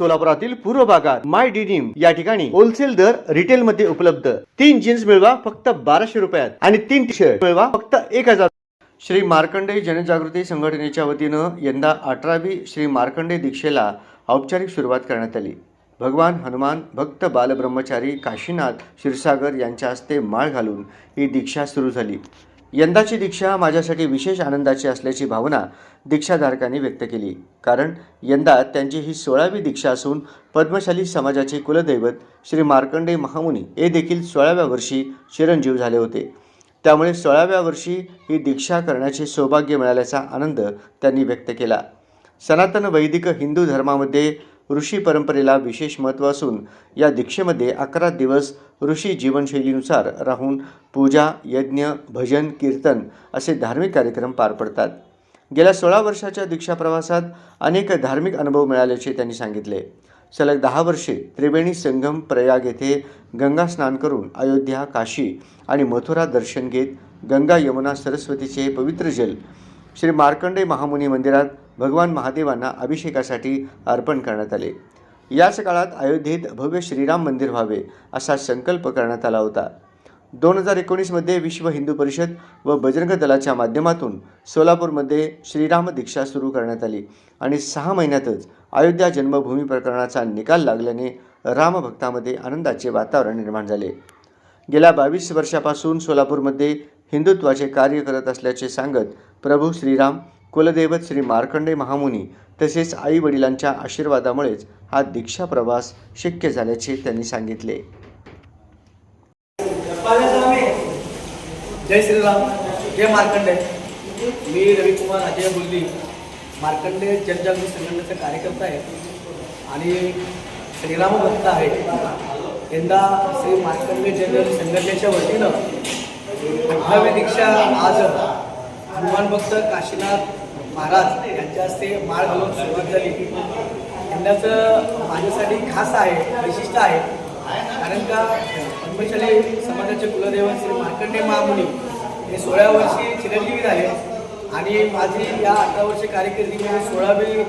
सोलापुरातील पूर्व भागात माय डिनिम या ठिकाणी होलसेल दर रिटेल मध्ये उपलब्ध। 3 जीन्स मिळवा फक्त 1200 रुपयात आणि 3 टी शर्ट मिळवा फक्त 1000। श्री मार्कंडेय जनजागृती संघटनेच्या वतीनं यंदा 18वी श्री मार्कंडेय दीक्षेला औपचारिक सुरुवात करण्यात आली। भगवान हनुमान भक्त बालब्रह्मचारी काशीनाथ क्षीरसागर यांच्या हस्ते माळ घालून ही दीक्षा सुरू झाली। यंदाची दीक्षा माझ्यासाठी विशेष आनंदाची असल्याची भावना दीक्षाधारकांनी व्यक्त केली, कारण यंदा त्यांची ही 16वी दीक्षा असून पद्मशाली समाजाचे कुलदैवत श्री मार्कंडेय महामुनी हे देखील 16व्या वर्षी चिरंजीव झाले होते। त्यामुळे 16व्या वर्षी ही दीक्षा करण्याचे सौभाग्य मिळाल्याचा आनंद त्यांनी व्यक्त केला। सनातन वैदिक हिंदू धर्मामध्ये ऋषी परंपरेला विशेष महत्त्व असून या दीक्षेमध्ये 11 दिवस ऋषी जीवनशैलीनुसार राहून पूजा, यज्ञ, भजन, कीर्तन असे धार्मिक कार्यक्रम पार पडतात। गेल्या 16 वर्षाच्या दीक्षा प्रवासात अनेक धार्मिक अनुभव मिळाल्याचे त्यांनी सांगितले। सलग 10 वर्षे त्रिवेणी संगम प्रयाग येथे गंगा स्नान करून अयोध्या, काशी आणि मथुरा दर्शन घेत गंगा, यमुना, सरस्वतीचे पवित्र जल श्री मार्कंडेय महामुनी मंदिरात भगवान महादेवांना अभिषेकासाठी अर्पण करण्यात आले। याच काळात अयोध्येत भव्य श्रीराम मंदिर व्हावे असा संकल्प करण्यात आला होता। 2019 मध्ये विश्व हिंदू परिषद व बजरंग दलाच्या माध्यमातून सोलापूरमध्ये श्रीराम दीक्षा सुरू करण्यात आली आणि 6 महिन्यातच अयोध्या जन्मभूमी प्रकरणाचा निकाल लागल्याने रामभक्तांमध्ये आनंदाचे वातावरण निर्माण झाले। गेल्या 22 वर्षापासून सोलापूरमध्ये हिंदुत्वाचे कार्य करत असल्याचे सांगत प्रभू श्रीराम, कुलदैवत श्री मार्कंडेय महामुनी तसेच आई वडिलांच्या आशीर्वादामुळेच हा दीक्षा प्रवास शक्य झाल्याचे त्यांनी सांगितले। जय श्रीराम, जय मार्कंडेय। मी रविकुमार अजय बुल्ली मार्कंडेय जनजागृती संघटनेचा कार्यकर्ता आहे आणि श्रीराम भक्त आहे। यंदा श्री मार्कंडेय जनजागृती संघटनेच्या वतीनं 18वी दीक्षा आज हनुमान भक्त काशीनाथ महाराज यांच्या हस्ते माळ घालून सुरुवात झाली। यंदाचं माझ्यासाठी खास आहे, वैशिष्ट्य आहे, कारण का पद्मशाली समाजाचे कुलदैवत श्री मार्कंडेय महामुनी हे 16व्या वर्षी चिरंजीवी झाले आणि माझी या 18 वर्ष कारकिर्दीमध्ये 16वी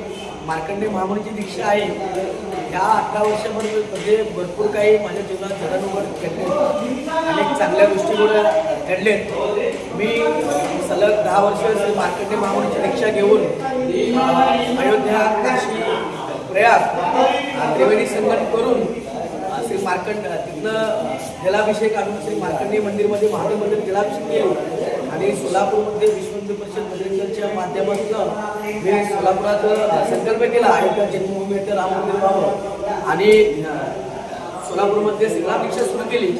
मार्कंडेय महामुनीची दीक्षा आहे। या 18 वर्षामध्ये भरपूर काही माझ्या जीवनात जडणघडण घडले, अनेक चांगल्या गोष्टी घडले। मी सलग 10 वर्ष श्री मार्कंडेय महामुनीची दीक्षा घेऊन अयोध्या, काशी, प्रयाग त्रिवेणी संगम करून श्री तिथनं जलाभिषेक आणून श्री मार्कंडेय मंदिरमध्ये महादेव मंदिर जलाभिषेक केले आणि सोलापूरमध्ये विश्व हिंदू परिषद बजरंगच्या माध्यमातून मी सोलापुरात संकल्प केला अयोध्या जन्मभूमी येथे राम मंदिर व्हावं आणि सोलापूरमध्ये श्रीराम दीक्षा सुरू केली।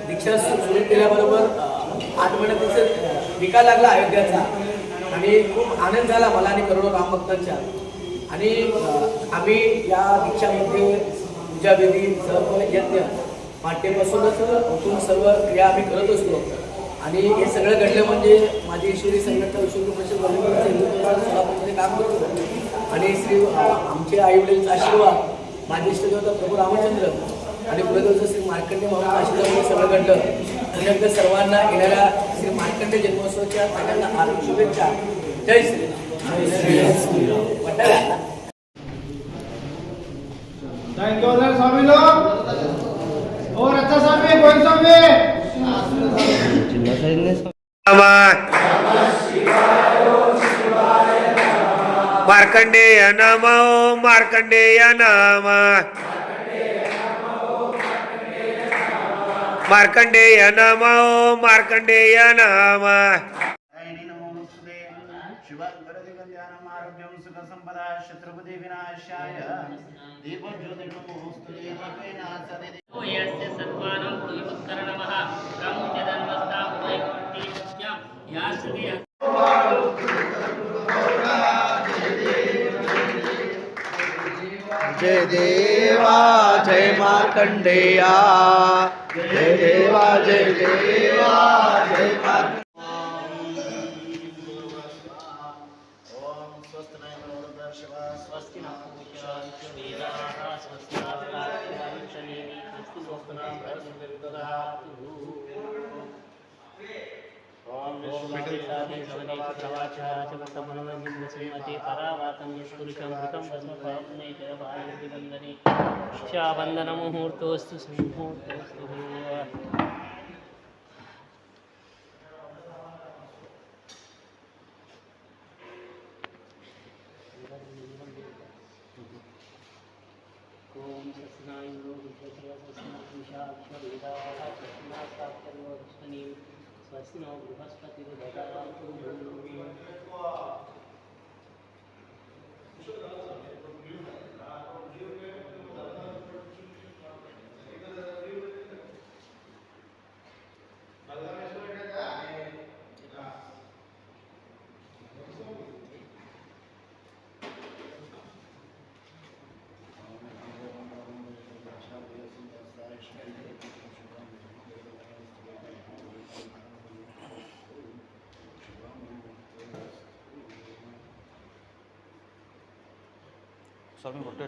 दीक्षा सुरू केल्याबरोबर 8 महिन्यातच निकाल लागला अयोध्याचा आणि खूप आनंद झाला मला आणि करोडो रामभक्तांच्या। आणि आम्ही या दीक्षामध्ये पूजा विधी, सर्व यज्ञ पाठ्यपासूनच उठून सर्व क्रिया आम्ही करत असतो आणि हे सगळं घडलं म्हणजे माझी ईश्वरी संघटना विश्व हिंदू परिषद सोलापूरमध्ये काम करतो आणि श्री आमचे आईवडिलांचा आशीर्वाद, माझे इष्टदेवता प्रभू रामचंद्र आणि कुलदेवता श्री मार्कंडेय महामुनीच्या आशीर्वादामुळे सगळं घडलं। पुन्हा सर्वांना येणाऱ्या श्री मार्कंडेय जन्मोत्सवाच्या सगळ्यांना हार्दिक शुभेच्छा। जय श्रीराम। थैंक यू स्वामी लोग और अच्छा स्वामी कौन स्वामी मार्कंडेय नमो मार्कंडेय नम मार्कंडेय नमो मार्कंडेय नम छत्रपति विनाशाय दीपो ज्योतिर्नमोस्तुते दीपेनासने यस्य सत्वानं पुलिमुत्करणमः कामुत्यदन्वस्तां वैकुण्ठीत्यां यास्ति जय देवा जय मार्कंडेया, जय देवा जय देवा जय मार्कंडेया। ओम मुहूर्तोस्तु मुहूर्तोस्तु ओम सस्नायुरो विद्यते सस्नाविशाक्षवेदाः सस्नासाक्षर्वदर्शनी स्वस्नो बृहस्पतिर्ददातु स्वामी फोटो